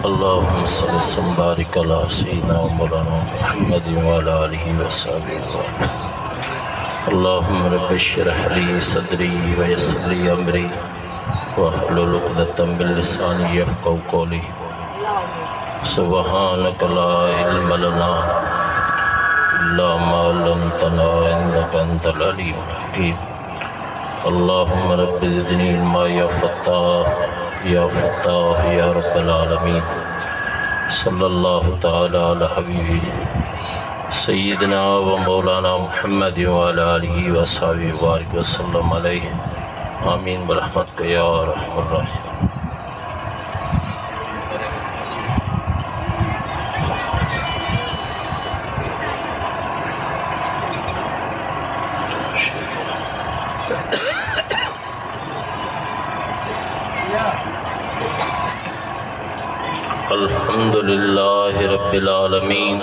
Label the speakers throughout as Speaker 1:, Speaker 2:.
Speaker 1: अल्लाहुम्मा सल्लि वसल्लिम बारिक अला सय्यिदिना मौलाना मुहम्मद व अला आलिहि व सहाबिहि। अल्लाहुम्मा रब्बि इश्रह ली सदरी व यस्सिर ली अमरी वहलुल उक़दतम मिन लिसानी यफ़क़हू क़ौली। सुब्हानक ला इल्म लना इल्ला मा अल्लमतना इन्नका अंतल अलीमुल हकीम। अल्लाहुम्मा रब्बि ज़िदनी इल्मा या फ़त्ताह या रब्बल आलमीन। सल्लल्लाहु तआला अला हबीबी सय्यिदना व मौलाना मुहम्मद व अला आलिहि व अस्हाबिहि बारिक व सल्लम अलैहि आमीन बरहमतिक या अरहमर राहिमीन। अल्हम्दुलिल्लाहि रब्बिल आलमीन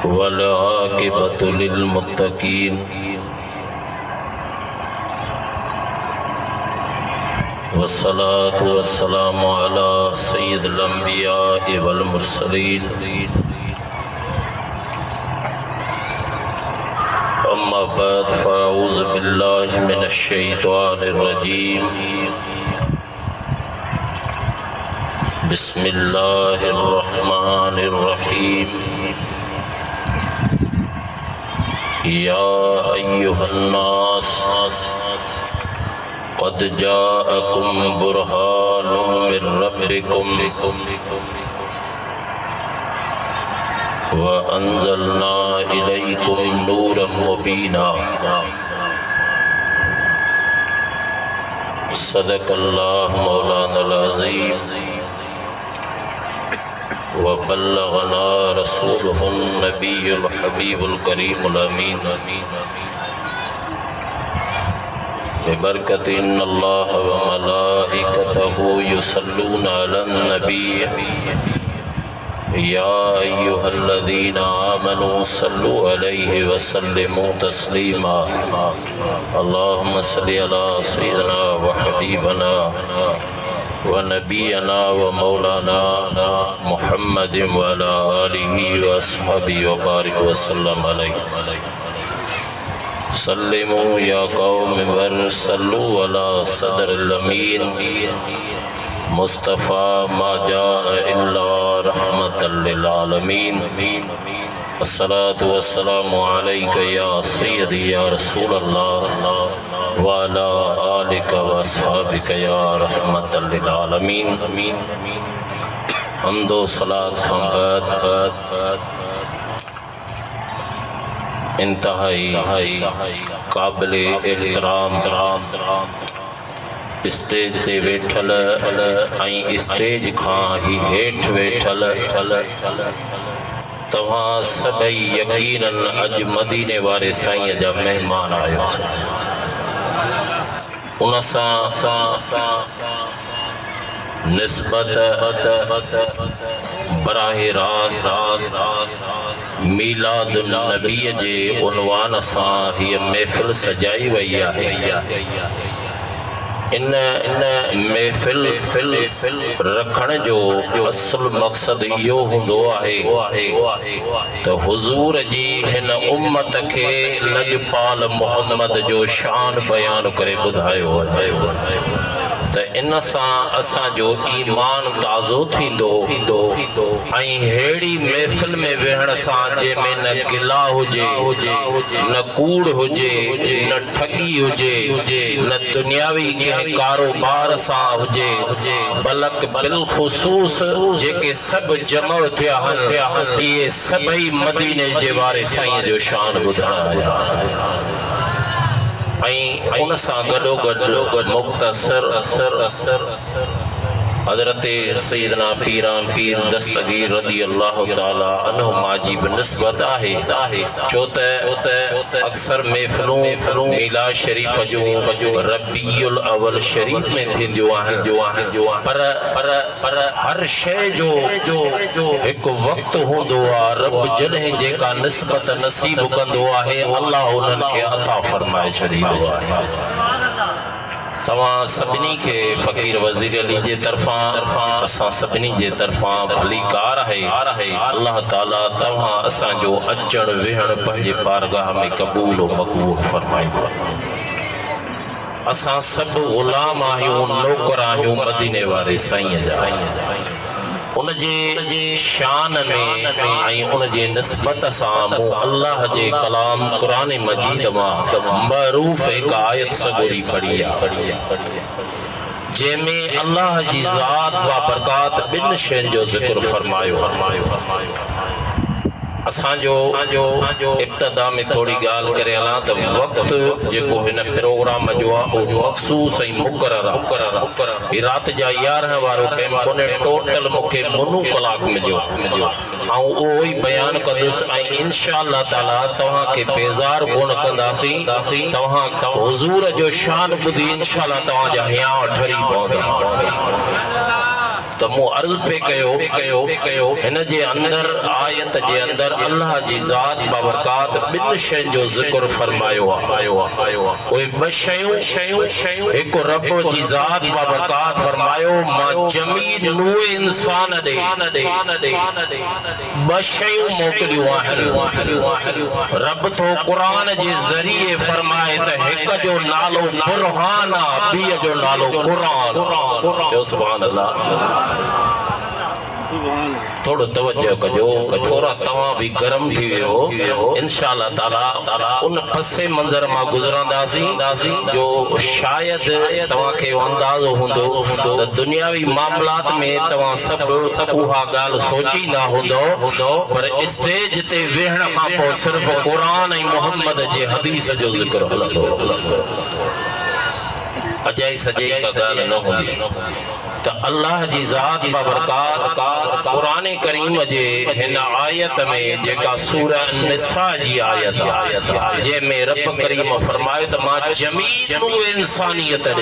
Speaker 1: वल आक़िबतु लिल मुत्तक़ीन वस्सलातु वस्सलामु अला सय्यिदिल अंबियाइ वल मुरसलीन। अम्मा बाद फ़अऊज़ु बिल्लाहि मिनश शैतानिर रजीम। बिस्मिल्लाहिर रहमानिर रहीम। या अय्युहन नास क़द जाअकुम बुरहानुम मिर रब्बिकुम व अंज़लना इलैकुम नूरम मुबीना। सदक़ल्लाहु मौलानल अज़ीम व बल्लगना रसूलुहुन नबियुल हबीबुल करीमुल अमीन। बिबरकति इन्नल्लाह व मलाइकतहु युसल्लूना अलन नबी या अय्युहल्लज़ीना आमनू सल्लु अलैहि व सल्लिमू तस्लीमा। अल्लाहुम्मा सल्लि अला सय्यिदिना व हबीबना व नबियना व मौलाना मुहम्मद व अला आलिहि व अस्हाबिहि व बारिक व सल्लम अलैहि। सल्लिमू या कौम वरसल्लु अला सदरिल अमीन मुस्तफ़ा मा जाअ इल्ला रहमतल लिल आलमीन। अस्सलातु वस्सलामु अलैका या सय्यदी या रसूल अल्लाह व अला आलिका व अस्हाबिका या रहमतल लिल आलमीन। हम्दो सलात बाद इंतहाई काबिले एहतराम स्टेज से वेठल ऐं स्टेज खां ही हेठ वेठल तव्हां सभई यकीनन अज मदीने वारे साईं जा मेहमान आयो। उन सां निस्बत बराहे रास्त मीलाद नबी जे उनवान सां हीअ महफ़िल सजाई वई आहे। इन महफ़िल रखण जो असल मक़सद इहो हूंदो आहे त हुज़ूर जी हिन उम्मत खे लजपाल मोहम्मद जो शान बयान करे ॿुधायो वञे त इन सां असांजो ईमान ताज़ो थींदो ऐं अहिड़ी महफ़िल में वेहण सां जंहिंमें न गिला हुजे न कूड़ हुजे न ठगी हुजे न दुनियावी कंहिं कारोबार सां हुजे बल्कि बिलख़ुसूस जेके सभु जमा थिया आहिनि इहे सभई मदीने जे वारे साईं जो शान ॿुधण आया। ऐं उन सां गॾोगॾु मुख़्तसर हज़रत सैयदना पीरान पीर दस्तगीर रज़ी अल्लाह ताला अन्हुमा जी बि निस्बत आहे। छो त अक्सर महफ़िलूं मीलाद शरीफ़ जो रबीउल अव्वल शरीफ़ में थींदियूं आहिनि पर हर शइ जो हिकु वक़्तु हूंदो आहे। रब जॾहिं जेका निस्बत नसीब कंदो आहे अल्लाह उन्हनि खे अता फरमाए छॾींदो आहे। तवां सभिनी के फ़कीर वज़ीर अली जे तरफ़ां असां सभिनी जे तरफ़ां भली कार है। अल्लाह ताला तवां असांजो अचण वेहण पंहिंजे बारगाह में क़बूल व मक़बूल फरमाईंदो। असां सब ग़ुलाम आहियूं, नौकर आहियूं मदीने वारे साईं जा। उनजे शान में ऐं उनजे निस्बत सां मूं अल्लाह जे कलाम क़ुरान मजीद मां मरूफ़ एक आयत सगोरी पढ़ी आहे, जंहिंमें अल्लाह जी ज़ात व बरकात ॿिनि शयुनि जो ज़िक्र फरमायो। असांजो इब्तिदा में थोड़ी ॻाल्हि करे हलां त वक़्तु जेको हिन प्रोग्राम जो आहे उहो मख़सूस ऐं मुक़ररु आहे। राति जा 11 वारो टाइम कोन्हे, टोटल मूंखे मुनू कलाक मिलियो ऐं उहो ई बयानु कंदुसि ऐं इंशाअल्लाह ताला तव्हांखे बेज़ार कोन कंदासीं। तव्हां हुज़ूर जो शान ॿुधी इंशाअल्लाह तव्हांजा हियां ठरी पवंदा। त मूं अर्ज़ पे कयो हिन जे अंदर आयत जे अंदर अल्लाह जी ज़ात बाबरकात ॿिनि शयुनि जो ज़िक्र फरमायो आहे। उहे ॿ शयूं, हिकु रब जी ज़ात बाबरकात फरमायो मां जमीन नूह इंसान ॾे ॿ शयूं मोकिलियूं आहिनि। रब थो क़ुरान जे ज़रिए फरमाए त हिक जो नालो बुरहान आहे, ॿिए जो नालो क़ुरान। जो सुभान अल्लाह। थोड़ो तवज्जो कजो, थोड़ा तवां भी गरम थी वियो। इंशाअल्लाह ताला उन पसे मंजर मां गुजरंदासीं जो शायद तवां के अंदाज़ो हुंदो त दुनियावी मामलात में तवां सब उहा गाल सोची ना हुंदो, पर स्टेज ते वेहण खां पोइ सिर्फ कुरान ऐं मोहम्मद जे हदीस जो ज़िक्र हलंदो। अजाई सजे का गाल न हुंदी। त अल्लाह जी ज़ात बाबरकात कुरान करीम जे हिन आयत में जेका सूरह निसा जी आयत आहे, जंहिंमें रब करीम फरमायो त मां जमीन इंसानियत ॾे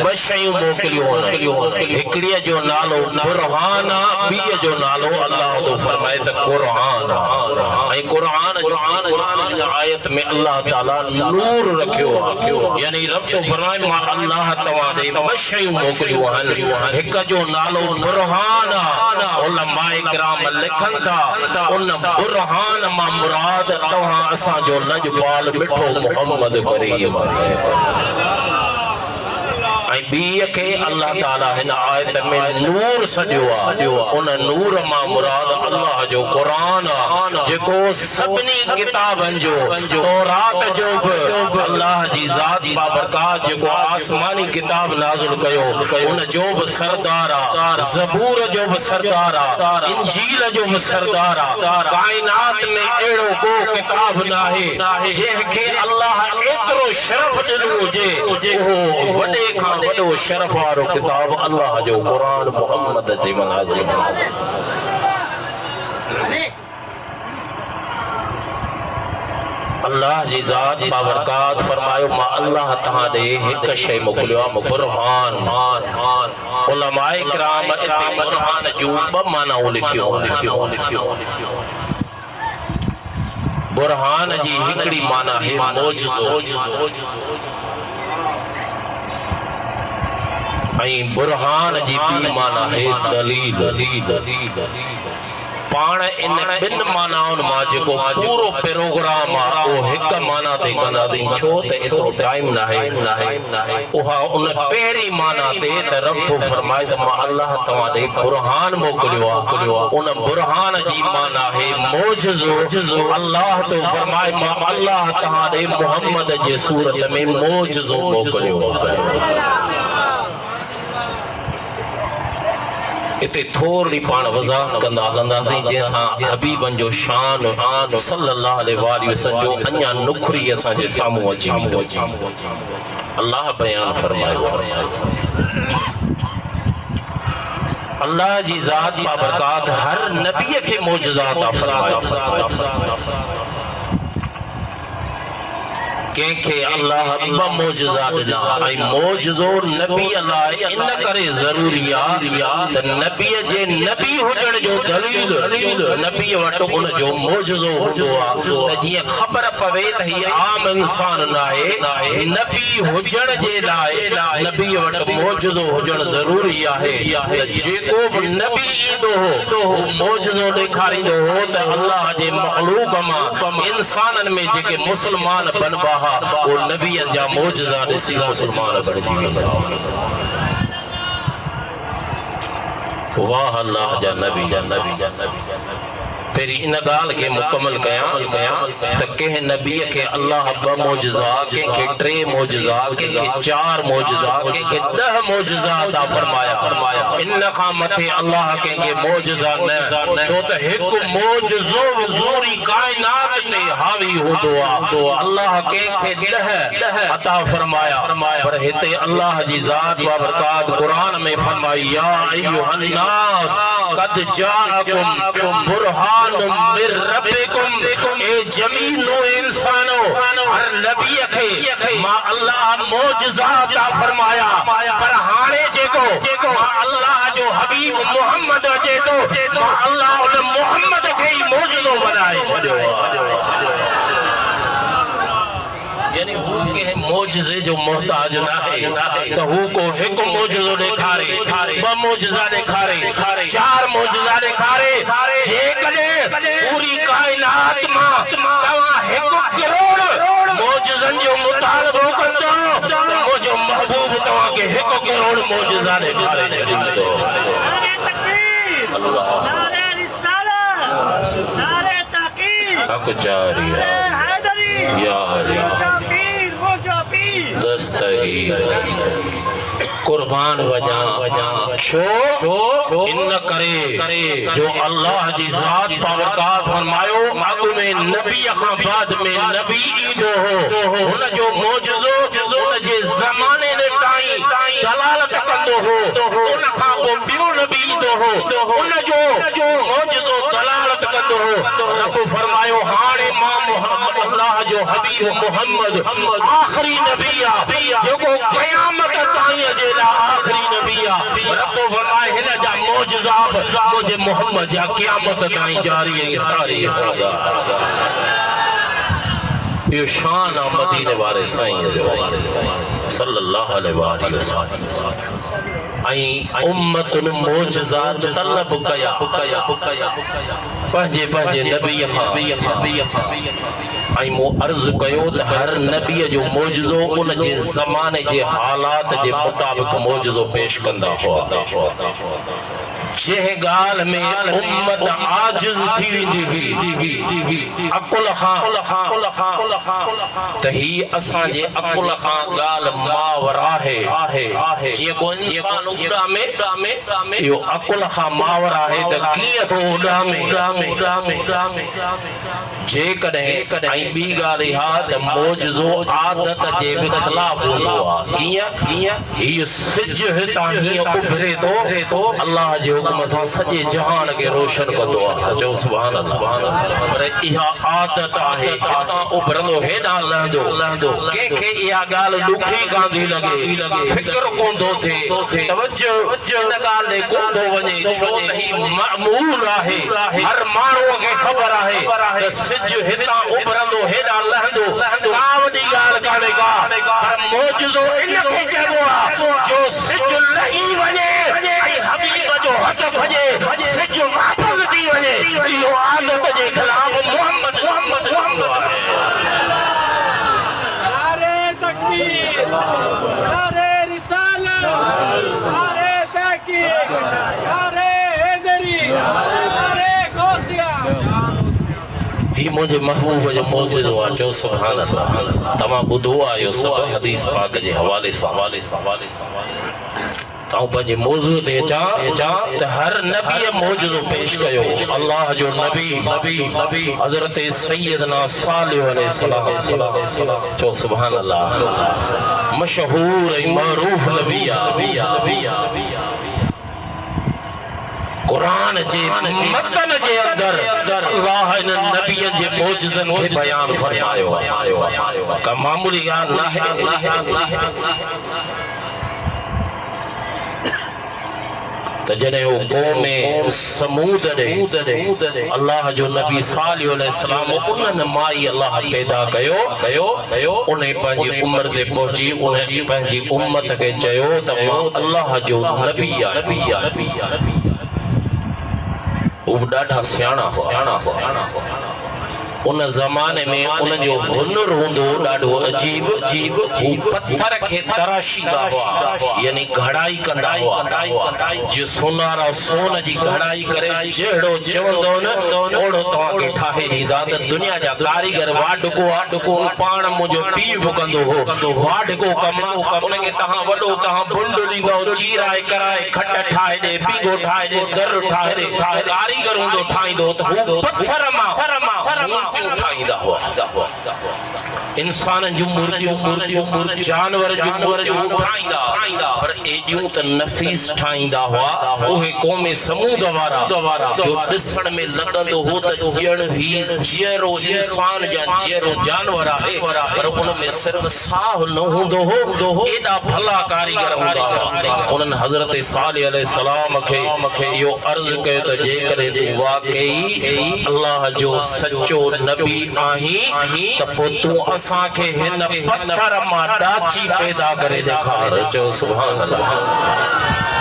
Speaker 1: ॿ शयूं मोकिलियूं आहिनि। हिकिड़ीअ जो नालो बुरहान आहे, ॿिए जो नालो अल्लाह तो फरमाए त क़ुरान आहे। ऐं क़ुरान जी आयत में अल्लाह ताला नूर रखियो आहे, यानी रब तो फरमाए मां अल्लाह तव्हां ॾे ॿ शयूं मोकिलियूं आहिनि। हिक जो नालो बुरहान आहे। उलमाए किराम लिखनि था उन बुरहान मां मुराद तव्हां असांजो लजपाल मिठो मोहम्मद करीम ऐं ॿीअ खे अल्लाह ताला हिन आयत में नूर सॼो आहे। उन नूर मां मुराद अल्लाह जो क़ुरान आहे, जेको सभिनी किताबनि जो तौरात जो बि अल्लाह जी ज़ात बाबरकात जेको आसमानी किताब नाज़िल कयो उन जो बि सरदार आहे, ज़बूर जो बि सरदार आहे, इंजील जो बि सरदार आहे। काइनात में अहिड़ो को किताब न आहे जंहिंखे अल्लाह एतिरो शरफ़ ॾिनो हुजे। उहो वॾे खां वॾो शरफ़ वारो किताब अल्लाह जो क़ुरान मोहम्मद ते नाज़िल। अल्लाह जी ज़ात बाबरकात फरमायो मां अल्लाह तहां ॾे हिक शइ मोकिलियो आहे, बुरहान। उलमाए किराम इते बुरहान जूं ॿ मानाऊं लिखियूं। बुरहान जी हिकिड़ी माना है मौजज़ो ऐं बुरहान जी ॿी माना है दलील। पाण इन ॿिनि मानाउनि मां जेको पूरो प्रोग्राम आहे उहो हिक माना ते कंदासीं, छो त एतिरो टाइम न आहे। उहा उन पहिरीं माना ते त रब थो फरमाए त मां अल्लाह तव्हां ॾे बुरहान मोकिलियो आहे। उन बुरहान जी माना है मौजज़ो। अल्लाह तो फरमाए मां अल्लाह तव्हां ॾे मोहम्मद जे सूरत में मौजज़ो मोकिलियो आहे। इते थोड़ी पाण वज़ाहत कंदा हलंदासीं जंहिंसां हबीबन जो शान सल्लल्लाहु अलैहि वसल्लम जो अञा नुखरी असांजे साम्हूं अची वेंदो। अल्लाह बयान फरमायो अल्लाह जी ज़ात बाबरकात हर नबी के मौजज़ात फरमाया। कंहिंखे अल्लाह ॿ मोजज़ा ॾिना ऐं मोजज़ो नबी अलाह इन करे ज़रूरी आहे त नबीअ जे नबी हुजण जो दलील नबी वटि उन जो मोजज़ो हूंदो आहे त जीअं ख़बर पवे त हीउ आम इंसान न आहे नबी हुजण जे लाइ नबी वटि मोजज़ो हुजण ज़रूरी आहे त जेको बि नबी ईंदो हो मोजज़ो ॾेखारींदो हो त अल्लाह जे मखलूक मां इंसाननि में जेके मुस्लमान बनबा वो नबियन जा मोजज़ा ॾिसी मुसलमान बणिजी वेंदा। वाह अल्लाह जा नबी तेरी इन गाल के मुकम्मल कयां त के नबी के अल्लाह ब मोजज़ा के टे मोजज़ा के चार मोजज़ा के 10 मोजज़ा अता फरमाया इन खा मथे अल्लाह के मोजज़ा न छो त एक मोजज़ो पूरी कायनात ते हावी होदो आ अल्लाह के 10 अता फरमाया पर हिते अल्लाह जी जात व बरकत कुरान में फरमाई या अय्युहन नास कद जाअकुम बुरहान मिर रब्बिकुम ए जमीनो इंसानो हर नबी के मां अल्लाह मोजज़ा अता फरमाया पर हाने जेको मां अल्लाह जो हबीब मोहम्मद अचे तो मां अल्लाह उन मोहम्मद के ही मोजज़ो बनाए छड़ियो यानी हु के मोजज़े जो मोहताज ना है तो हु को एक मोजज़ो ॾेखारे ब मोजज़ा ॾेखारे चार मोजज़ा ॾेखारे जे कदे पूरी कायनात मां तवा 1 करोड़ मोजज़न जो मुतालबो कंदो त मुंहिंजो महबूब तवा के 1 करोड़ मोजज़ा ॾेखारे छॾींदो। नारे तकबीर अल्लाह नारे रिसालत नारे तहकीक हक जारी है हैदरी या अली कुर्बान वजा छो इन करे जो अल्लाह जी जात पावरकार फरमायो अग में नबी खां बाद में नबी ईंदो हो उन जो मोजज़ो उन जे ज़माने ने ताईं दलालत कंदो हो उन खां पोइ ॿियो नबी ईंदो हो उन जो मोजज़ो दलालत कंदो हो रब फरमायो हाणे मां मोहम्मद अल्लाह जो हबीब मोहम्मद आखिरी नबी आ जेको क़यामत ताईं जेला आखिरी नबी आ रब फरमाए हिन जा मोजज़ा मुझे मोहम्मद जा क़यामत ताईं जारी है सारी यो शान मदीने वाले साईं सल्लल्लाहु अलैहि वसल्लम आई उम्मतुन मोजज़ा तलब कया पंहिंजे नबी खां आई मो अर्ज कयो त हर नबी जो मोजज़ो उन जे ज़माने जे हालात जे मुताबिक मोजज़ो पेश कंदा हुआ जे गाल में उम्मत आजिज थी वेंदी अकुल खां त ही असां जे अकुल खां गाल मावरा है जेको इंसान उड़ामे यो अकुल खां मावरा है त कीअं थो उड़ामे जे कॾहिं आई बी गाल हा त मोजज़ो आदत जे खिलाफ हूंदो आहे कीअं ही सिज हितां हीअं उभरे थो अल्लाह जे हुक्म सां सॼे जहान के रोशन कंदो आहे जो सुभान अल्लाह पर इहा आदत आहे तां उभरंदो हेॾां लहंदो कंहिंखे इहा ॻाल्हि ॾुखी कान थी लॻे फिक्र कोन थो थिए तवज्जो इन ॻाल्हि ॾे कोन थो वञे छो त ही मामूल आहे हर माण्हूअ खे ख़बर आहे त सिज हितां उभरंदो हेॾां लहंदो का वॾी ॻाल्हि कान्हे का पर मोजज़ो इन खे चइबो आहे जो सिज लही वञे ऐं हबीब जो हथ भॼे सिज वापस थी वञे इहो आदत जे खिलाफ मोहम्मद नारे तकबीर नारे रिसालत नारे तहकीक नारे हैदरी नारे गौसिया ही मुझे महबूब जो मोजज़ो आहे जो सुभान अल्लाह तमाम बुधो आयो सब हदीस पाक जे हवाले तां पंहिंजे मौजू ते अचां त हर नबी मोजज़ो पेश कयो अल्लाह जो नबी हज़रत सैयदना सालिह अलैहिस्सलाम जो सुभान अल्लाह मशहूर ऐं मरूफ नबी कुरान जे मतन जे अंदर अल्लाह इन नबी जे मौजज़न के बयान फरमायो का मामूली ॻाल्हि नाहे त जॾहिं वो क़ौम समूद ॾे अल्लाह जो नबी सालिह अलैहिस्सलाम उन्हनि माई अल्लाह पैदा कयो उन पंहिंजी उम्र ते पहुची उन पंहिंजी उम्मत खे चयो त मां अल्लाह जो नबी आहियां वो ॾाढा सियाणा हुआ उन ज़माने में उन जो हुनर हुंदो ॾाढो अजीब वो पत्थर खे तराशींदा हुआ यानी घड़ाई कंदा हुआ जो सोनारा सोन जी घड़ाई करे जहिड़ो चवंदो न ओड़ो तव्हांखे ठाहे ॾींदा त दुनिया जा कारीगर वाढको पाण मुंहिंजो पीउ बि कंदो हो वाढको कमु उनखे तव्हां वॾो तव्हां भुंड ॾींदो चीराए कराए खट ठाहे ॾे बीगो ठाहे ॾे दर ठाहे ॾे कारीगर हूंदो ठाहींदो त हू पत्थर मां ठाहींदा हुआ इंसान जूं मूर्तियूं जानवर जूं मूर्तियूं ठाहींदा पर एॾियूं त नफ़ीस ठाहींदा हुआ उहे क़ौम समूद वारा जो ॾिसण में लॻंदो हो त ॼण ही जहिड़ो इंसान जा जहिड़ो जानवर आहे पर उन में सिर्फ़ साह न हूंदो हो एॾा भला कारीगर हूंदा हुआ उन्हनि हज़रत सालिह अलैहिस्सलाम खे इहो अर्ज़ कयो त जेकॾहिं तूं वाक़ई अल्लाह जो सचो नबी आहीं त पोइ तूं असांखे हिन पत्थर मां ॾाची पैदा करे ॾेखार चओ सुभान अल्लाह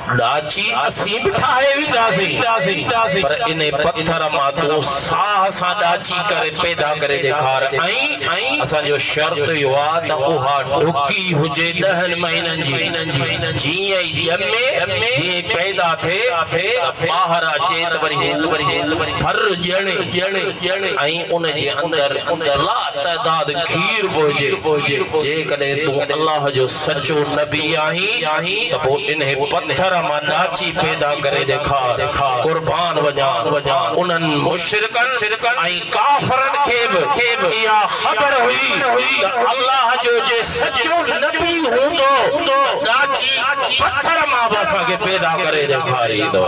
Speaker 1: ॾाची असीं बि ठाहे वेंदासीं पर इन पत्थर मां तूं साह सां ॾाची करे पैदा करे ॾेखार ऐं असांजो शर्त इहो आहे त उहा ढुकी हुजे 10 महीननि जी जीअं ई ॼमे जीअं पैदा थिए ॿाहिरि अचे त वरी फर ॼणे ऐं उन जे अंदरि ला तइदाद खीर हुजे जेकॾहिं तूं अल्लाह जो सचो नबी आहीं त पोइ इन पत्थर मां ॾाची पैदा करे ॾेखार कुर्बान वञा उन्हनि मुशरिकनि ऐं काफ़िरनि खे बि इहा ख़बर हुई त अल्लाह जो जे सचो नबी हूंदो ॾाची पत्थर मां बि असांखे पैदा करे ॾेखारींदो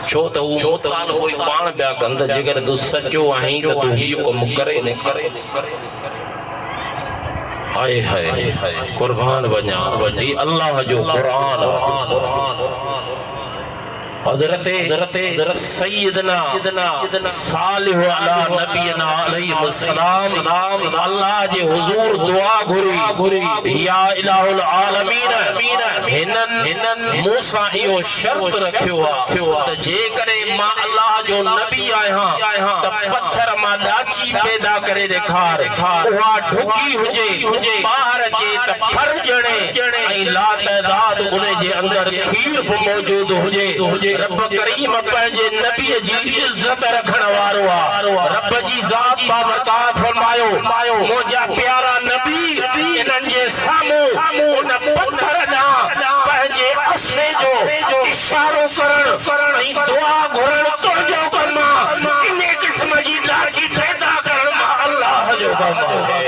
Speaker 1: छो त हू मुताल कोई पाण पिया कनि त जेकर तूं सचो आहीं त तूं हीउ कमु करे आए हाय कुर्बान वञा अल्लाह जो कुरान हज़रत सैयदना सालिह अला नबीना अलैहिस्सलाम अल्लाह जे हुजूर दुआ घुरी या इलाहुल आलमीन हिनन मूसा इहो शर्त रखियो त जेकॾहिं मां अल्लाह जो नबी आहियां त पत्थर मां ॾाची पैदा करे ॾेखार उहा ढुकी हुजे ॿाहिरि अचे त फर ॼणे ऐं ला तइदाद उन जे अंदरि खीर बि मौजूद हुजे रब करीम पंहिंजे नबी जी इज्जत रखण वारो आहे रब जी ज़ात बाबरकत फरमायो मुंहिंजा प्यारा नबी इन्हनि जे साम्हूं उन पत्थर ॾांहुं पंहिंजे असे जो इशारो करण ऐं दुआ घुरण तुंहिंजो कमु आहे इन क़िस्म जी ॾाची पैदा करण मां अल्लाह जो कमु आहे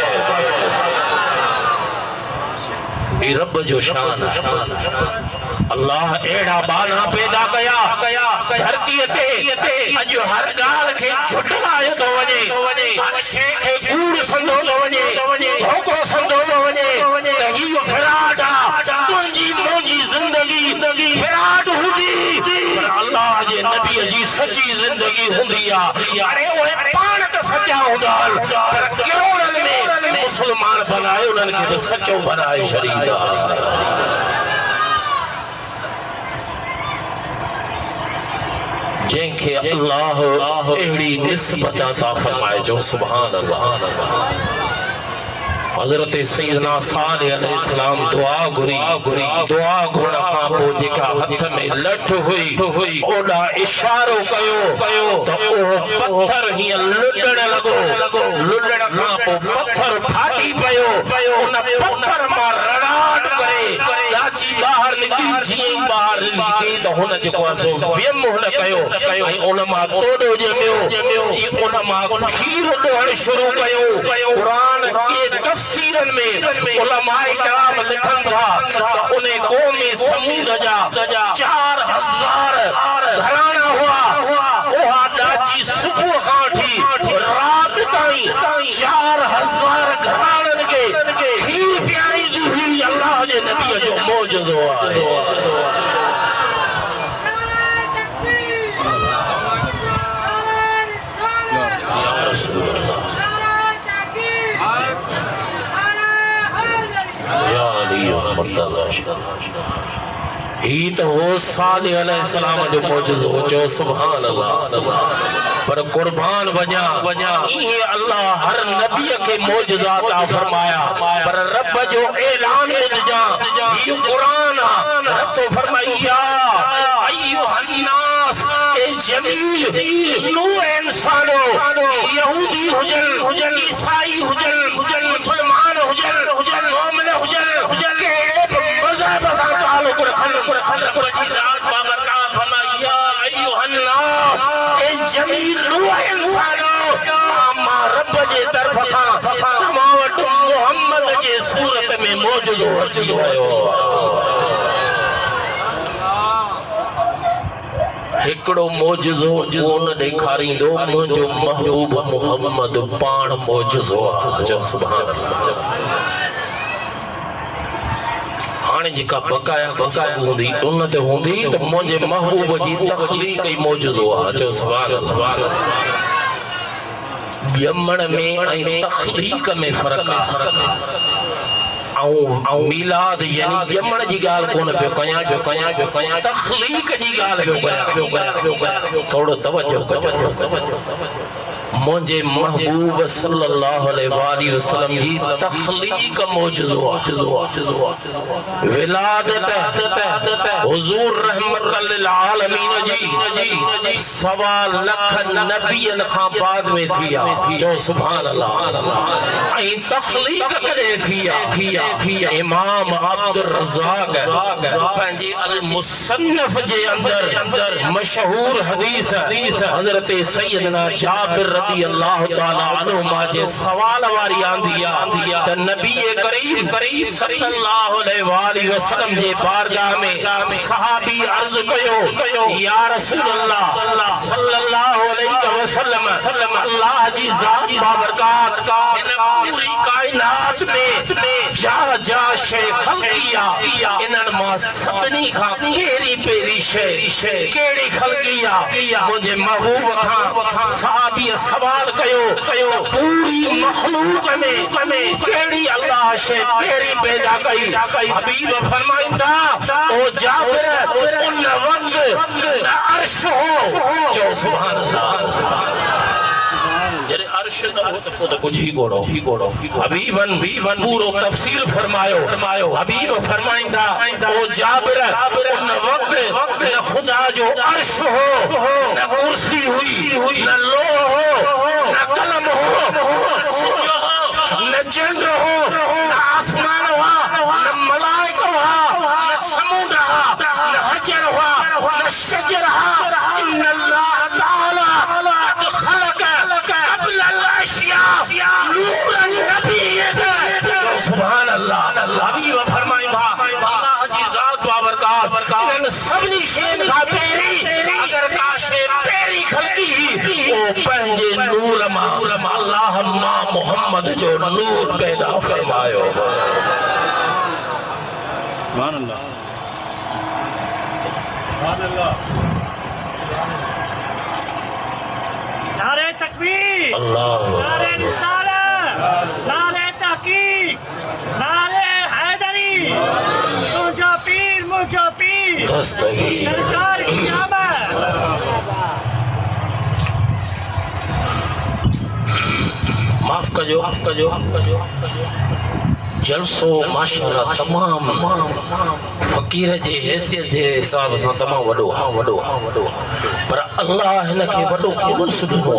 Speaker 1: रब जो शान अल्लाह एड़ा बाना पैदा कया धरती ते अज हर गाल के झुटलायो तो वने हर शे के कूड़ संदो तो वने धोखो संदो तो वने ही फराडा तुंजी मोजी जिंदगी फराड हुंदी पर अल्लाह जे नबी जी सच्ची जिंदगी हुंदी आ अरे ओए पाण त सच्चा हुंदा पर करोड़न में मुसलमान बनाए उनन के सच्चो बनाए शरीर जंहिंखे अल्लाह अहिड़ी निस्बत अता फरमाए जो सुभान अल्लाह हज़रत सैयदना सालिह अलैहिस्सलाम दुआ घुरी दुआ घुरण खां पोइ जेका हथ में लठ हुई ओॾा इशारो कयो त उहो पत्थर हीअं लुॾण लॻो लुॾण खां पोइ पत्थर फाटी पियो उन पत्थर मां रड़ाट करे ॾाची ॿाहिरि निकिरी जीअं ॿाहिरि निकिरी त हुन जेको आहे सो व्यम हुन कयो ऐं उन मां तोड़ो ॼमियो ये उलमा खीर ॾियण शुरू कयो कुरान के तफसीरन में उलमाए किराम लिखन था त उन क़ौम समूद जा 4000 घराना हुआ ओहा ॾाची सुबुह खां वठी रात ताईं 4000 घरानन के खीर प्यारी दी हुई अल्लाह जे नबी जो मौजज़ो आहे ही तो हो सालिह अलैहिस्सलाम जो मौजज़ो जो सुभान अल्लाह पर कुर्बान वजा ये अल्लाह हर नबी के मौजज़ात अता फरमाया पर रब जो ऐलान बुझजा ये कुरान रब तो फरमाया अय्युहन नास ए जमील नो इंसानो यहूदी हुजन ईसाई हुजन मुसलमान हुजन मोमिन हुजन के मज़हब सां ताल्लुक़ रखन रब जी ज़ात बाबरकात फरमाया अय्युहन नास ए जमील नो इंसानो मा रब जे तरफ खां तमाम वटि मोहम्मद जे सूरत में मौजूदो अची वियो हिकड़ो मौजज़ो कोन ॾेखारींदो मुंहिंजो महबूब मुहम्मद पाण मौजज़ो आहे सुभान अल्लाह हाणे जेका बकाया हूंदी उन ते हूंदी त मुंहिंजे महबूब जी तख़लीक़ ई मौजज़ो आहे चओ सुभान अल्लाह ॼमण में ऐं तख़लीक़ में फ़र्क़ आहे मिलाद यानी ॼमण जी ॻाल्हि कोन पियो कयां तख़लीक़ जी ॻाल्हि पियो कयां थोड़ो तवज्जो कजो मुंहिंजे महबूब सल्लल्लाहु अलैहि वसल्लम जी तख़लीक़ मौजूदो आहे विलादत हुजूर रहमतल लिल आलमीन जी 1.25 लाख नबियन खां बाद में थी आहे जो सुभान अल्लाह ऐं तख़लीक़ करे थी आहे इमाम अब्दुल रज़ाक पंहिंजे अल मुसन्नफ जे अंदर मशहूर हदीस हज़रत सैयदना जाबिर रज़ी अल्लाह ताला अन्हु माजे सवाल वारी आंदी त नबी करीम सल्लल्लाहु अलैहि वसल्लम जे बारगाह में सहाबी अर्ज कयो या रसूल अल्लाह सल्लल्लाहु अलैहि वसल्लम अल्लाह जी ज़ात बाबरकात इन पूरी कायनात में जा शय खल्किया इनन मा सभनी खां पेरी शय केड़ी खल्किया मुझे महबूब खां सहाबी सवाल कयो पूरी मखलूक में केड़ी अल्लाह शय पेरी पैदा कई हबीब फरमाइंदा ओ जाबिर उन वक्त अर्श हो जो सुभान अल्लाह जरे अर्श न हो तो कुछ ही गोड़ो हबीबन पूरो तफसील फरमायो हबीब फरमाइंदा ओ जाबिर उन वक्त न खुदा जो अर्श हो न कुर्सी हुई न लो हो न कलम हो न चंद्र हो न आसमान हुआ न मलाइक हुआ न समुंद हुआ न हजर हुआ न शजर हुआ इन्नल्लाह ताला खलक قبل الاشياء نور النبي سبحان अल्लाह हबीब फरमाइंदा अल्लाह जी ज़ात बाबरकात इन सभनी शयुनि खां पहिरीं अगर का शइ पहिरीं खल्की ओ पंहिंजे नूर मां अल्लाह मां मोहम्मद जो नूर पैदा फरमायो सुभान अल्लाह सुभान अल्लाह नारे तकबीर अल्लाह नारे रिसालत नारे तहकीक नारे हैदरी मुझो पीर दस्तगीर सरकार की आमद माफ कजो जलसो माशाअल्लाह तमाम फकीर जे हैसियत जे हिसाब सां तमाम वडो पर अल्लाह हिन खे वडो खुलूस ॾिनो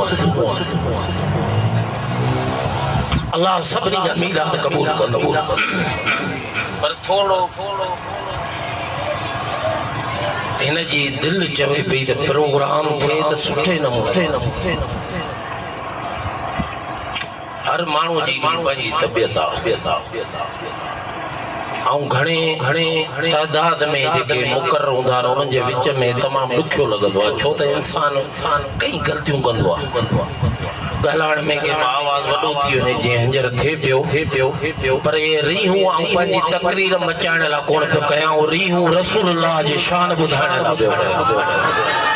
Speaker 1: अल्लाह सभिनी जा मीलाद क़बूल कंदो पर थोड़ो इन जी दिल चवे पई त प्रोग्राम थे त सुठे नमूने हर माण्हू जी पंहिंजी तबियत आहे ऐं घणे तादाद में जेके मुक़रर हूंदा आहिनि उन्हनि जे विच में तमामु ॾुखियो लॻंदो आहे छो त इंसान कई ग़लतियूं कंदो आहे ॻाल्हाइण में कंहिं आवाज़ वॾो थी वञे जीअं हींअर थिए पियो पर इहे रीहूं ऐं पंहिंजी तकरीर मचाइण लाइ कोन पियो कयां रीहूं रसूलुल्लाह जी शान ॿुधाइण लाइ पियो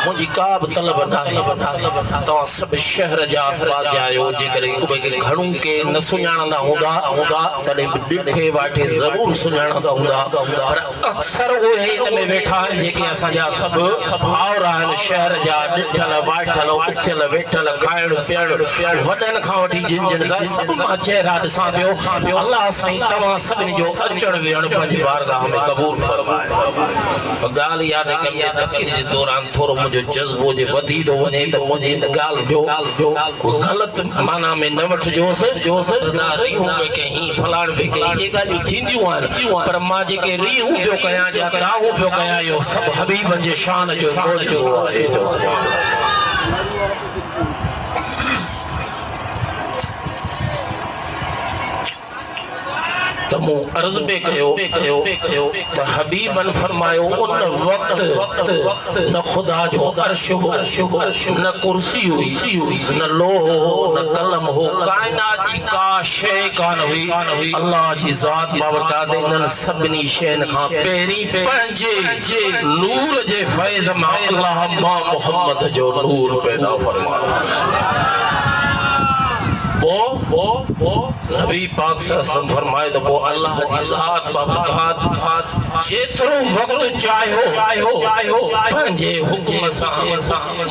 Speaker 1: मुझी का भी तलब ना है तो सब शहर जा अफराद आयो जेकर एक बे घणू के न सुञाणंदा हुंदा तडे डिठे वाठे जरूर सुञाणंदा हुंदा पर अक्सर ओहे इन में वेठा जेके असा जा सब भावर आन शहर जा डिठल वाठल उथल वेठल खाइण पियण वडन खा वठी जिन जिन सा सब मा चेहरा दिसा पियो अल्लाह साईं तवा सभिनी जो अचण वेहण पंहिंजी बारगाह में कबूल फरमाए गाल याद करिए तकरीर जे दौरान थोरो जो जज्बो जे वधी तो वने त मुझे इन गाल जो गलत माना में न वठजोस ना रीहूं पे कहीं फलाण पे कहीं ये गालियूं थींदियूं आहिनि पर मां जेके रीहूं पियो कयां या दाहूं पियो कयां इहो सभु हबीबनि जे शान जो मोजो आहे तमो अर्ज पे कयो त हबीबन फरमायो उन वक्त न खुदा जो अर्श हो न कुर्सी हुई न लोह हो न कलम हो कायनात जी का शय कान हुई अल्लाह जी जात बाबरकात इन सभिनी शयन खां पहिरीं पंहिंजे नूर जे फैज़ मां अल्लाह मां मोहम्मद जो नूर पैदा फरमायो नबी पाक सल्लल्लाहु फरमाए तो वो अल्लाह जी जात बाबरकात जेतरो वक्त चाहो पंहिंजे हुक्म सां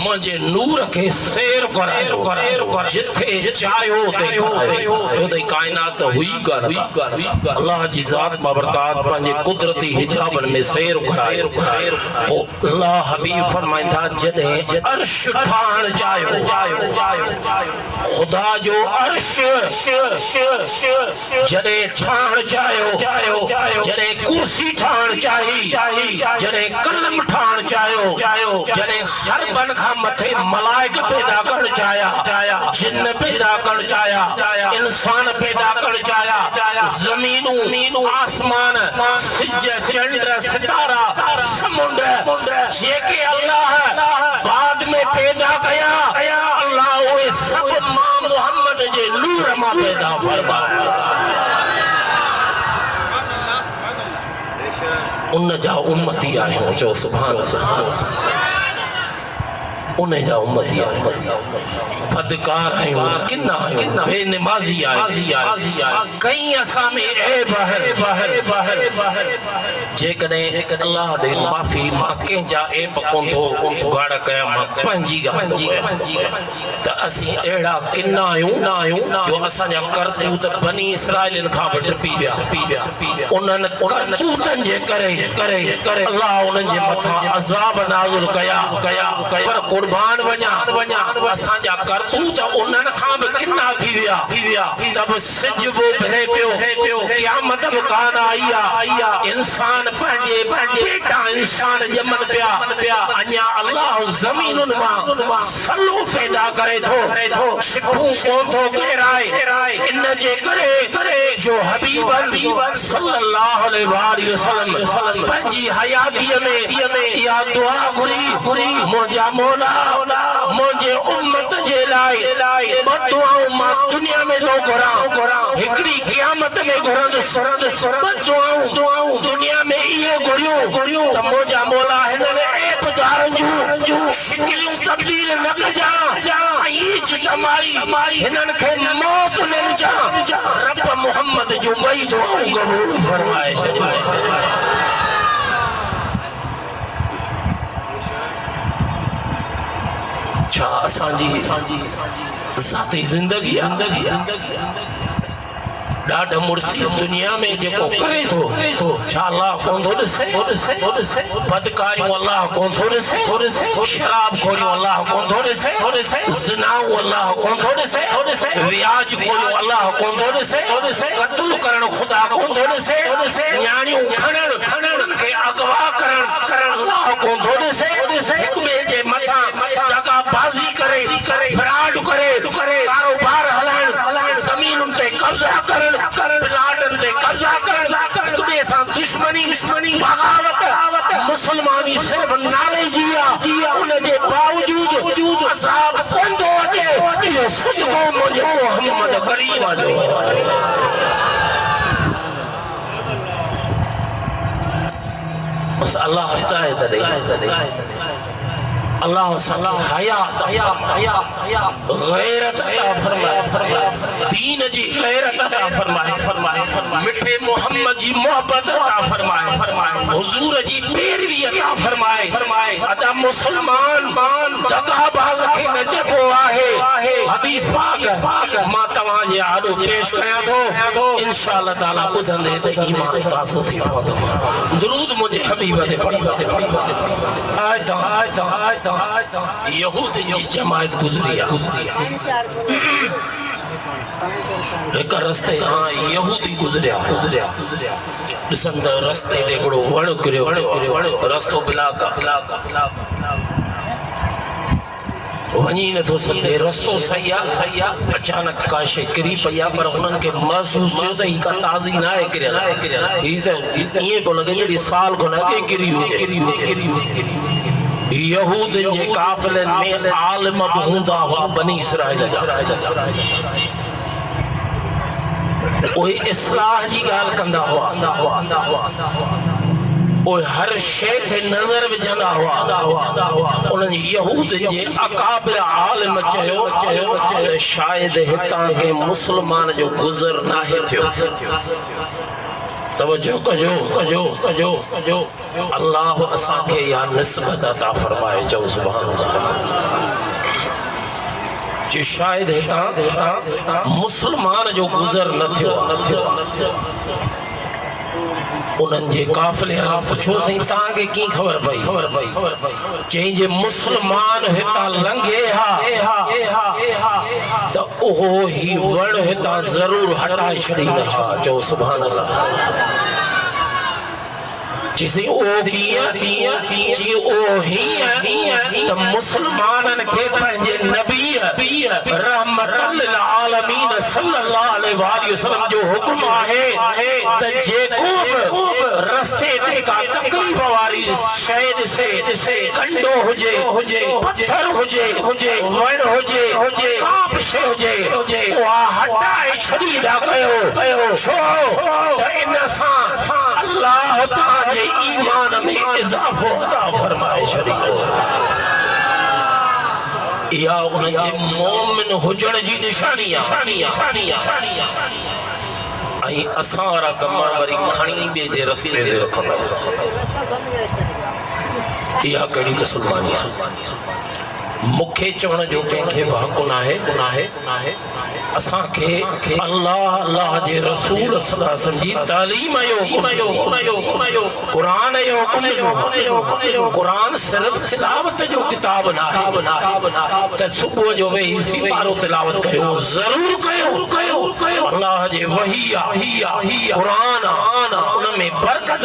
Speaker 1: मुंहिंजे नूर खे सैर करायो जिथे चाहो ते जो त कायनात हुई कान अल्लाह जी जात बाबरकात पंहिंजे कुदरती हिजाबन में सैर करायो अल्लाह हबीब फरमाईंदा जॾहिं अर्श ठाण चाहो खुदा जो अर्श जड़े ठाण चायो जड़े कुर्सी ठाण चाही जड़े कलम ठाण चायो जड़े हर बन खा मथे मलाइक पैदा कर चाया जिन्न पैदा कर चाया इंसान पैदा कर चाया जमीनू आसमान सिज चंद्र सितारा समुंद्र जेके अल्लाह बाद में पैदा कया अल्लाह वो सब मां मोहम्मद जे नूर मां पैदा फरमाया उन जा उम्मती आहियो जो सुभान उन जा उम्मती आहियो बदकार आहियो किन्ना बेनमाजी आहियो कई असा में ऐब जेकॾहिं अल्लाह दे माफ़ी मां कंहिंजा ऐब कोन थो गाड़ कया मां पंहिंजी त असीं अहिड़ा किन्ना आहियूं जो असांजा करतूत बनी इसराइलिन खां बि टपी विया उन्हनि करतूतनि जे करे अल्लाह उन्हनि जे मथां अज़ाब नाज़िल कया पर कुर्बान वञा असांजा करतूत उन्हनि खां बि किन्ना थी विया जब सिज वो भरे पियो क़यामत बि कान आई इंसान पंहिंजे बेटा इंसान ॼमन पिया अञा अल्लाह ज़मीनुनि मां सलो पैदा करे थो सिखूं कोन थो केराए इन जे करे जो हबीब सल्लल्लाहु अलैहि वसल्लम पंहिंजी हयातीअ में इहा दुआ घुरी मुंहिंजा मौला मुंहिंजे उम्मत जे लाइ ॿ दुआऊं मां दुनिया में थो घुरां हिकिड़ी क़यामत में घुरंदुसि ॿ दुआऊं दुनिया में इहे घुरियूं त मुंहिंजा मौला हिननि ऐबदारनि जूं शिकिलियूं तब्दील न कजा ईच कमाई हिननि खे मौत न ॾिजां रब मोहम्मद जूं ॿई दुआऊं क़बूल फरमाए छॾियो छा असांजी ज़ाती ज़िंदगी ॾाढा मुर्सी दुनिया में जेको करे थो छा अल्लाह कोन थो ॾिसे बदकारियूं अल्लाह कोन थो ॾिसे शराब खोरियूं अल्लाह कोन थो ॾिसे ज़िनाऊं अल्लाह कोन थो ॾिसे व्याज खोरियूं अल्लाह कोन थो ॾिसे क़त्ल करण ख़ुदा कोन थो ॾिसे न्याणियूं खणण उन्हनि खे अगवा करण अल्लाह कोन थो ॾिसे हिक ॿिए जे मथां दगाबाज़ी करे फ्रॉड करे कारोबार हलाइण ज़मीनुनि ते कब्ज़ा करण प्लाटनि ते कब्ज़ा करण हिक ॿिए सां दुश्मनी बगावत मुसलमानी सिर्फ नाले जी आहे उनजे बावजूद अज़ाब कोन थो अचे इहो सदिको मुंहिंजे मोहम्मद करीम जो बस अल्लाह हिदायत ॾे अल्लाह हयात गैरत अता फरमाए दीन जी गैरत अता फरमाए मिठे मोहम्मद जी मोहब्बत अता फरमाए हुजूर जी पैरवी अता फरमाए अदा मुसलमान जगहबाज खे न चइबो आहे हदीस पाक मां तव्हां जे आॾो पेश कयां थो इंशाअल्लाह ताला ॿुधंदे त ईमान ताज़ो थी पवंदो दुरूद मुंहिंजे हबीब ते पढ़ंदे यहूद जी जमात गुजरी एक रस्ते यहूदी गुजरिया ॾिसंद रस्ते ते हिकिड़ो वण किरियो रस्तो ब्लॉक वञी नथो सघे रस्तो सही आहे अचानक का शइ किरी पई आहे पर हुननि खे महसूस थियो त ही का ताज़ी न आहे किरियल ही त ईअं पियो लॻे जहिड़ी साल खां अॻे किरी हुजे यहूदनि जे काफ़िलनि में आलिम बि हूंदा हुआ बनी इसराइल जा उहे इस्लाह जी ॻाल्हि कंदा हुआ उहे हर शइ ते नज़र विझंदा हुआ उन्हनि यहूदनि जे अकाबिर आलिम चयो शायदि हितां के मुस्लमान जो गुज़र नाहे थियो तवज्जो कजो अल्लाह असांखे या निस्बत अता फरमाए चओ सुभान अल्लाह कि शायद हितां मुसलमान जो गुज़र न थियो उन्हनि जे काफ़िले वारा पुछो साईं तव्हांखे कीअं ख़बर पई चई जे मुसलमान हितां लंघे हा त उहो ही वण हितां ज़रूर हटाए छॾींदा हा चओ सुभान अल्लाह जिसे ओ हीअं त मुसलमाननि खे पंहिंजे नबी रहमतुल लिल आलमीन सल्लल्लाहु अलैहि वसल्लम जो हुक्म आहे त जेको बि रस्ते ते का तकलीफ़ वारी शइ ॾिसे कंडो हुजे पत्थर हुजे वण हुजे का बि शइ हुजे उहा हटाए छॾींदा कयो छो त इन सां अल्लाह तव्हांजे ईमान में इज़ाफ़ो अता फरमाए छॾींदो इहा उनजे मोमिन हुजण जी निशानी आहे ऐं असां वारा कम वरी खणी ॿिए जे रस्ते ते रखंदा इहा कहिड़ी मुसलमानी मूंखे चवण जो कंहिंखे बि हक़ नाहे असांखे अल्लाह जे रसूल सल्लल्लाहु अलैहि वसल्लम जी तालीम जो क़ुरान जो हुक्म क़ुरान सिर्फ़ तिलावत जो किताब न आहे त सुबुह जो वेही सिपारो तिलावत कयो ज़रूर कयो अल्लाह जे वही आहे क़ुरान उन में बरकत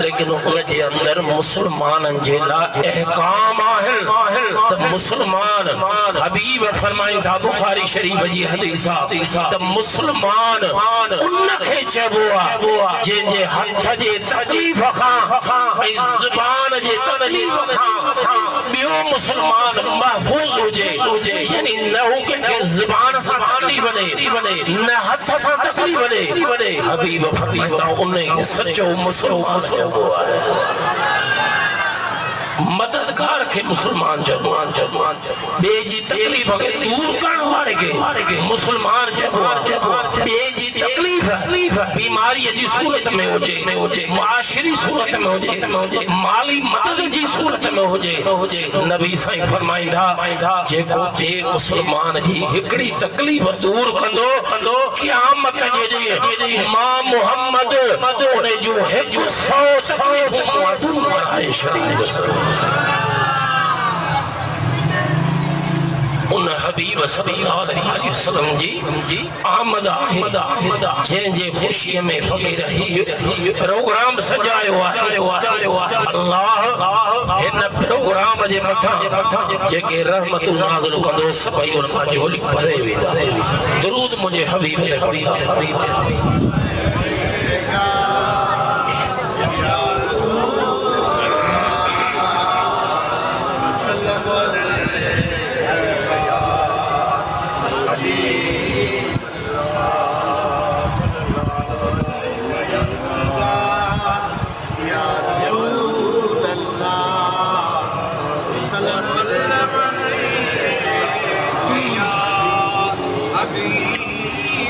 Speaker 1: लेकिन उन जे अंदर मुसलमाननि जे लाइ अहकाम आहिनि त मुसलमान हबीब फरमाइनि था बुखारी शरीफ जी हदीस त मुसलमान उनखे चइबो आहे जंहिंजे हथ जे तकलीफ़ खां ऐं ज़ुबान जे तकलीफ़ खां ॿियो मुसलमान महफूज़ हुजे यानी न हू कंहिंखे ज़ुबान सां तकलीफ़ वञे न हथ सां तकलीफ़ वञे हबीब फरमाइनि था उनखे सचो मुसलमान चइबो आहे मददगार के मुसलमान बे जी तकलीफ के दूर करने वाले के मुसलमान बे जी तकलीफ बीमारी जी सूरत में होजे मुआशरी सूरत में होजे माली मदद जी सूरत में होजे नबी साईं फरमाइंदा जेको बे मुसलमान जी हिकड़ी तकलीफ दूर कंदो क़यामत जे मां मोहम्मद उन्हें जो एक 100 तकलीफूं मादूर बनाए शरीर उन हबीब सल्लल्लाहु अलैहि वसल्लम जी आमद आहे जंहिंजे खुशीअ में फ़क़ीर ही प्रोग्राम सजायो आहे अल्लाह हिन प्रोग्राम जे मथां जेके रहमतूं नाज़िल कंदो सभई उन मां झोली भरे वेंदा दरूद मुंहिंजे हबीब ते पढ़ंदा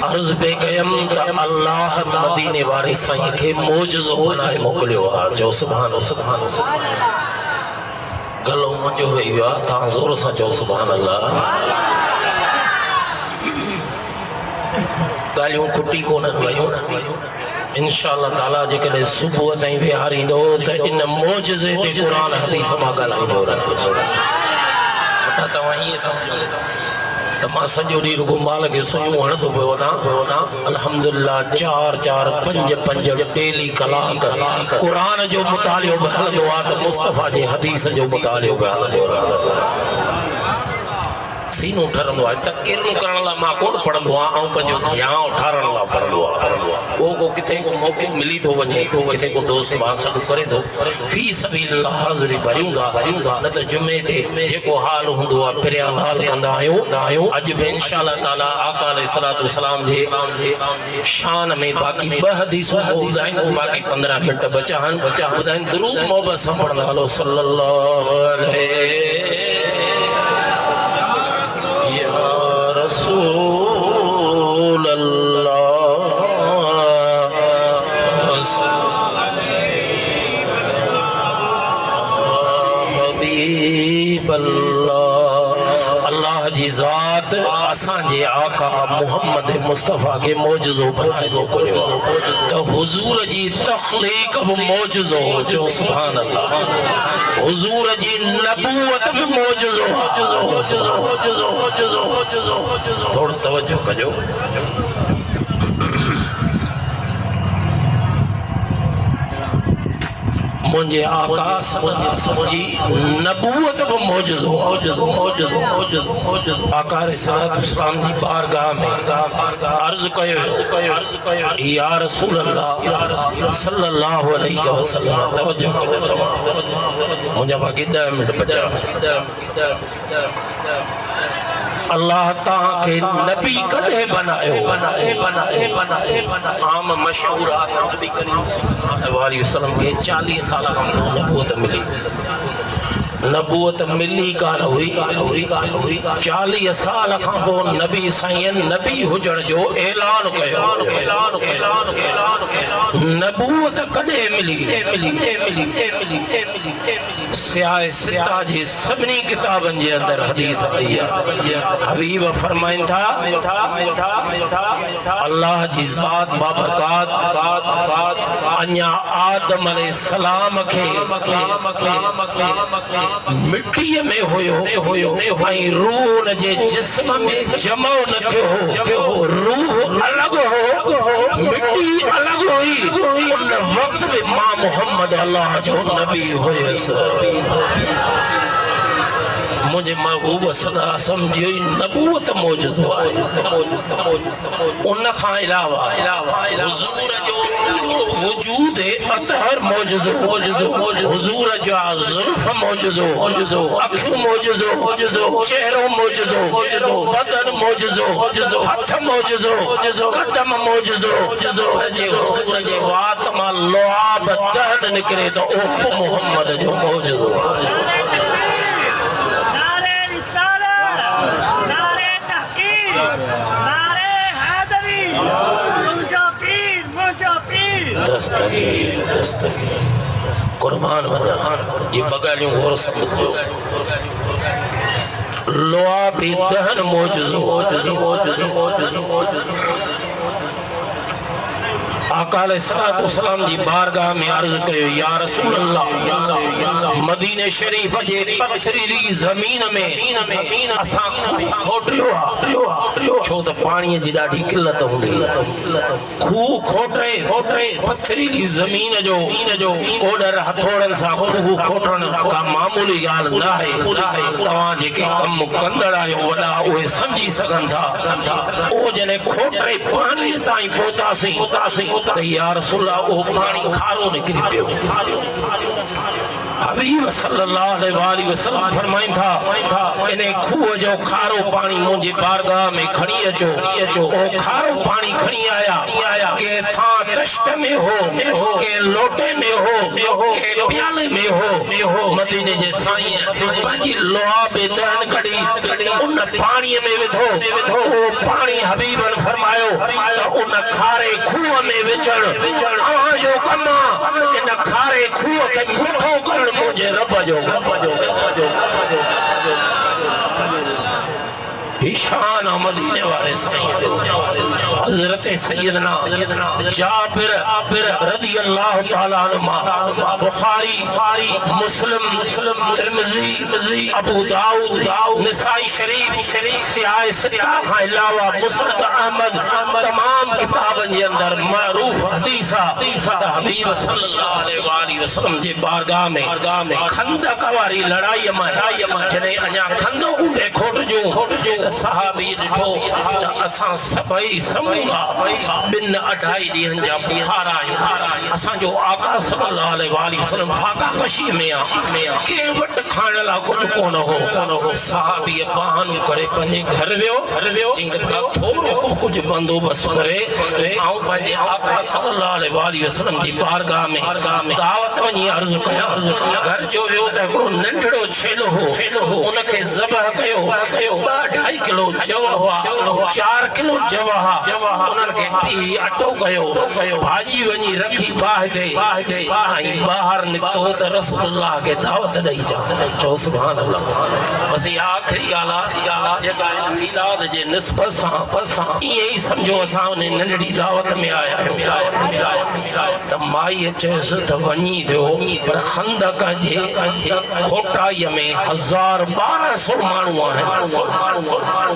Speaker 1: अर्ज पे कयम त अल्लाह मदीने वाले साईं के मौजज़ो बनाए मोकिलियो आहे जो सुभान सुभान गलो मुंहिंजो वेई वियो आहे तव्हां ज़ोर सां चओ सुभान अल्लाह ॻाल्हियूं खुटी कोन्हनि वयूं इंशाअल्लाह ताला जेकॾहिं सुबुह ताईं विहारींदो त इन मौजज़े ते क़ुरान हदीस मां ॻाल्हाईंदो तव्हां इहे सम्झो त मां सॼो ॾींहुं रुॻो माल खे सुयूं हणंदो पियो वञा अल्हम्दुलिल्लाह 4-4 5-5 डेली कलाक क़ुरान जो मुतालियो बि हलंदो आहे त मुस्तफ़ा जे हदीस जो मुतालियो बि हलंदो आहे सीनू ठरंदो आहे तक़रीरूं करण लाइ मां कोन पढ़ंदो आहियां ऐं पंहिंजो ज़ियाओ ठारण लाइ पढ़ंदो आहियां को किथे को मौक़ो मिली थो वञे किथे को दोस्त भाउ सॾु करे थो फी सबीलिल्लाह हाज़िरी भरियूं था न त जुमे ते जेको हाल हूंदो आहे पिरियां हाल कंदा आहियूं अॼु बि इंशाअल्लाह ताला आका अलैहिस्सलातु वस्सलाम जे शान में बाक़ी 2 हदीसूं ॿुधाइनि बाक़ी 15 मिंट बचा आहिनि ॿुधाइनि दुरूद मोहब्बत सां पढ़ंदा हलो सल्लल्लाहु अलैहि रसूल अल्लाह हबीब अल्लाह अल्लाह जी ज़ात असांजे आका मोहम्मद मुस्तफ़ा के मौजज़ो बनाए मोकिलियो त हुजूर जी तख़लीक़ बि मौजज़ो जो सुभान अल्लाह हुजूर जी नबूवत बि मौजज़ो थोड़ो तवज्जो कजो मुझे आका समझी नबूवत बि मौजूदो आका अलैहिस्सलातु वस्सलाम जी बारगाह में अर्ज कयो या रसूल अल्लाह सल्लल्लाहु अलैहि वसल्लम तवज्जो करो मुझे बाकी 10 मिनट बचा अल्लाह तां के नबी कदे बनायो आम मशहूर आहे नबी करीम सल्लल्लाहु अलैहि वसल्लम के 40 साल नबूवत मिली कान हुई 40 साल खां पोइ नबी साईं नबी हुजण जो ऐलान कयो नबूवत कदे मिली सियाए सिता जी सभिनी किताबनि जे अंदर हदीस आई आहे हबीब फरमाइन था अल्लाह जी ज़ात बाबरकात अन्या आदम अलैहिस्सलाम के मिट्टी में होयो ऐं रूह जे जिस्म में जमो न थियो रूह अलग हो मिट्टी अलग हुई उन वक्त में मां मोहम्मद अल्लाह जो नबी हुयस मुझे महबूब सल्लल्लाहु अलैहि वसल्लम जी नबूवत मौजूद उन खां अलावा हुजूर जो वजूद अतहर मौजूद हुजूर जो जुल्फ मौजूद अखियूं मौजूद चेहरो मौजूद बदन मौजूद हथ मौजूद कदम मौजूद जे हुजूर जे वात मां लुआब दर्द निकरे तो ओ मोहम्मद जो मौजूद दस्तगीर कुर्बान वजा ये बगालियों गौर समझो लोआ भी दहन मौजूद आका अलैहिस्सलातु वस्सलाम जी बारगाह में अर्ज कयो या रसूल अल्लाह मदीने शरीफ जे पथरीली ज़मीन में असां खोटियो छो त पानी जी ॾाढी किल्लत हूंदी खूह खोटे पथरीली ज़मीन जो ओडर हथोड़न सां खूह खोटण का मामूली ॻाल्हि न आहे तव्हां जेके कम कंदड़ आहियो वॾा उहे सम्झी सघनि था ओ जने खोटे पानी ताईं पहुतासीं त या रसूल अल्लाह ओ पानी खारो निकिरी पियो हबीब सल्लल्लाहु अलैहि वसल्लम फरमाइन था इने खूह जो खारो पानी मुझे बारगाह में खणी अचो ओ खारो पानी खणी आया के था तश्त में हो के लोटे में हो के प्याले में हो मदीने जे साईं पंहिंजी लोहा बेचैन कड़ी उन पानी में विधो ओ पानी हबीबन फरमायो त उन खारे खूह में विझण अवां जो कम इन खारे खूह के मिठो करण मुझे रब जो ईशान मदीने वाले साईं हजरत सैयदना जाबिर रज़ी अल्लाह तआला अन्हु बुखारी मुस्लिम तिरमिज़ी अबू दाऊद निसाई शरीफ सियाह सित्ता का अलावा मुस्नद अहमद तमाम किताबन जे अंदर मारूफ हदीस हबीब सल्लल्लाहु अलैहि वसल्लम जे बारगाह में खंदक वारी लड़ाई में जने अञा खंदक बे खोटजूं सहाबी ॾिठो त असां सभई समूरा बिन अढाई ॾींहंनि जा बुखार आहियूं असांजो आका सल्लल्लाहु अलैहि वसल्लम फाका कशी में के वट खाइण लाइ कुझु कोन हो सहाबी बहानो करे पंहिंजे घर वियो चई त थोरो को कुझु बंदोबस्त करे ऐं पंहिंजे आका सल्लल्लाहु अलैहि वसल्लम जी बारगाह में दावत वञी अर्ज़ कया घर जो वियो त हिकिड़ो नंढड़ो छेलो हो उनखे ज़बह कयो 2.5 किलो जव हुआ 4 किलो जव उन्हनि खे पी अटो कयो भाॼी वञी रखी बाहि ते ऐं ॿाहिरि निकितो त रसूलुल्लाह खे दावत ॾेई चओ सुभान अल्लाह बस इहा आख़िरी ॻाल्हि आहे जेका मीलाद जे निस्बत सां ईअं ई सम्झो असां उन नंढड़ी दावत में आया आहियूं त माई चयसि त वञी थियो पर खंदक जे खोटाईअ में 1200 माण्हू आहिनि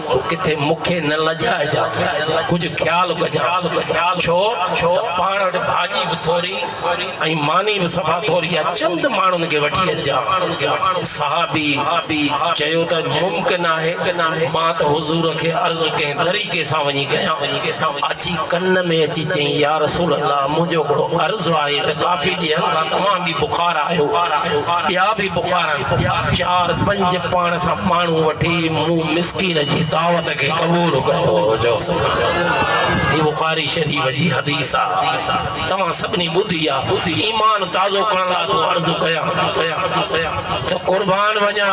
Speaker 1: तो किथे मुखे न लजाइजा कुछ ख्याल कजा छो पाण वटि भाॼी बि थोरी ऐं मानी बि सफ़ा थोरी आहे चंद माण्हुनि खे वठी अचा सहाबी चयो त मुमकिन आहे मां त हुज़ूर खे अर्ज़ कंहिं तरीक़े सां वञी कयां अची कन में अची चई या रसूल अल्लाह मुंहिंजो हिकिड़ो अर्ज़ु आहे त काफ़ी ॾींहंनि खां तव्हां बि बुखार आहियो ॿिया बि बुखार आहिनि 4-5 पाण सां माण्हू वठी मूं मिस्कीन जी दावत के कबूल कयो जो ही बुखारी शरीफ जी हदीस आहे तमाम सबनी बुधी आहे ईमान ताज़ो करण लाइ तो अर्ज़ कया तो कुर्बान वञा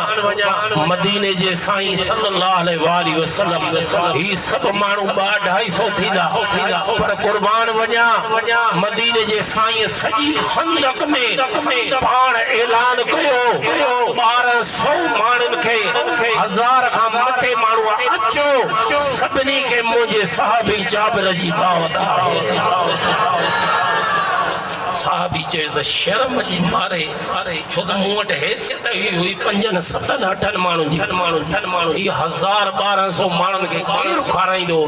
Speaker 1: मदीने जे साईं सल्लल्लाहु अलैहि वसल्लम ही सब माण्हू 200-250 थींदा पर कुर्बान वञा मदीने जे साईं सॼी खंदक में पाण ऐलान कयो 1200 माण्हुनि खे 1000 खां मथे माण्हू अचो सभिनी खे मुंहिंजे सहाबी जाबिर जी दावत आहे साहबी चयो त शर्म जी मारे छो त मूं वटि हैसियत हुई 5-7-8 माण्हुनि जी 1000-1200 माण्हुनि खे केरु खाराईंदो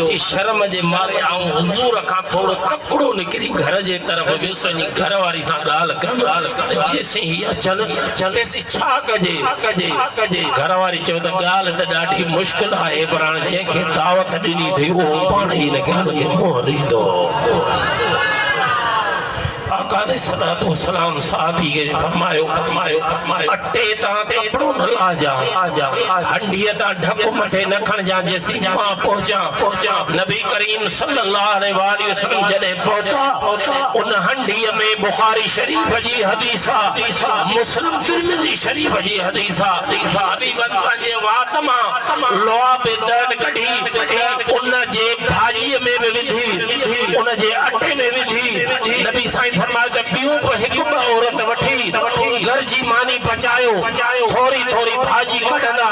Speaker 1: चई शर्म जे मारे आऊं हुज़ूर खां थोरो तकिड़ो निकिरी घर जे तरफ़ वियुसि वञी घर वारी सां ॻाल्हि कयमि जेसीं हीअ अचनि तेसीं छा कजे घर वारी चयो त ॻाल्हि त ॾाढी मुश्किल आहे पर हाणे जंहिंखे दावत ॾिनी अथई उहो पाण ई हिन ॻाल्हि खे मुंहुं ॾींदो आका अलैहिस्सलातु वस्सलाम साहबी के फरमायो अटे ता कपड़ो न लाजा हंडिया ता ढक मथे न खणजा जैसी मां पहुंचा नबी करीम सल्लल्लाहु अलैहि वसल्लम जने पहुंचा उन हंडिया में बुखारी शरीफ जी हदीसा मुस्लिम तिरमिज़ी शरीफ जी हदीसा हबीबन पंहिंजे वात मां लोहा बेदन कढी उन जे भाॼीअ में भी विधी उन जे अटे में विधी नबी साईं फरमायो त ॿियूं बि हिकु ॿ औरत वठी घर जी मानी पचायो थोरी थोरी भाॼी कढंदा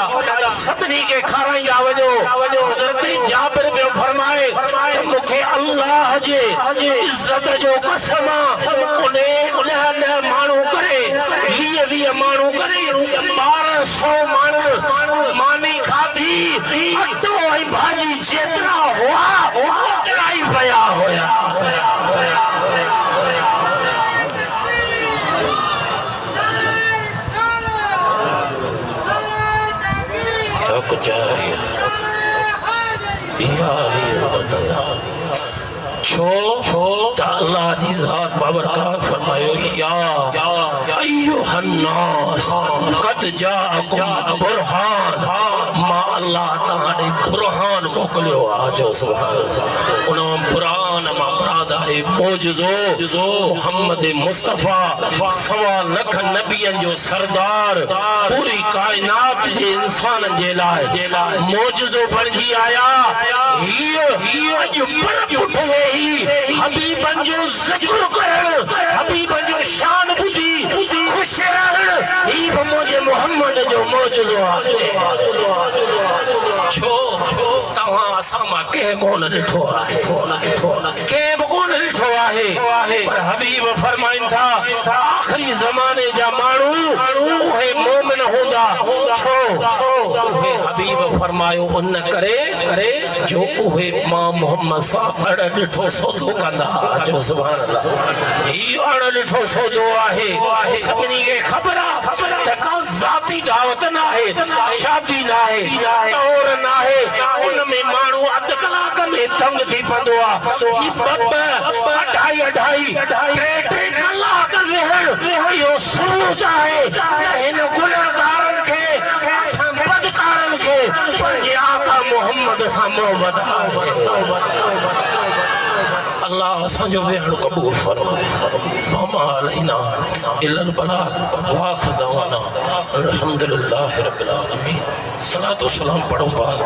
Speaker 1: सभिनी खे खाराईंदा वञो हज़रत जाबिर पियो फरमाए त मूंखे अल्लाह जे इज्जत जो कसम उन्हें माण्हू करे 20 माण्हू करे 1200 माण्हू मानी खाधी अटो ऐं भाॼी जेतिरा हुआ ओतिरा ई पिया हुया अल्लाह जी ज़ात बाबरकत फरमायो या अय्युहन्नास क़द जाअकुम बुरहान मां अल्लाह ताले बुरहान मोकलियो आ जो सुभान अल्लाह उन बुरहान मां मुराद है मौजूज़ो मोहम्मद मुस्तफा 1.25 लाख नबियन जो सरदार पूरी कायनात जे इंसान जे लाए मौजूज़ो बणजी आया ही अज पर उठे ही हबीबन जो जिक्र करण हबीबन जो शान बुझी खुश रहण ही मुझे मोहम्मद जो मौजूज़ो आहे छो तव्हां असां मां के कोन ॾिठो आहे के बि कोन ॾिठो आहे पर हबीब फरमाइन था आखिरी ज़माने जा माण्हू उहे मोमिन हूंदा छो उहे हबीब फरमायो उन करे जो उहे मां मोहम्मद सां अड़ ॾिठो सौदो कंदा जो सुभान अल्लाह ही अड़ ॾिठो सौदो आहे सभिनी खे ख़बर आहे त का ज़ाती दावत न आहे शादी न आहे और न आहे उन में माण्हू अध कलाक में तंग थी पवंदो आहे ही ॿ अढाई 3 कलाक वेहण इहो सबूत आहे त हिन गुनहगारनि खे असां बदकारनि खे पंहिंजे आका मोहम्मद सां मोहब्बत आहे अल्लाह असांजो वेहण क़बूल फरमाए वमा अलैना इल्लल बलाग व आखिर दवाना अल्हम्दुलिल्लाहि रब्बिल आलमीन सलातो सलाम पढ़ो बाद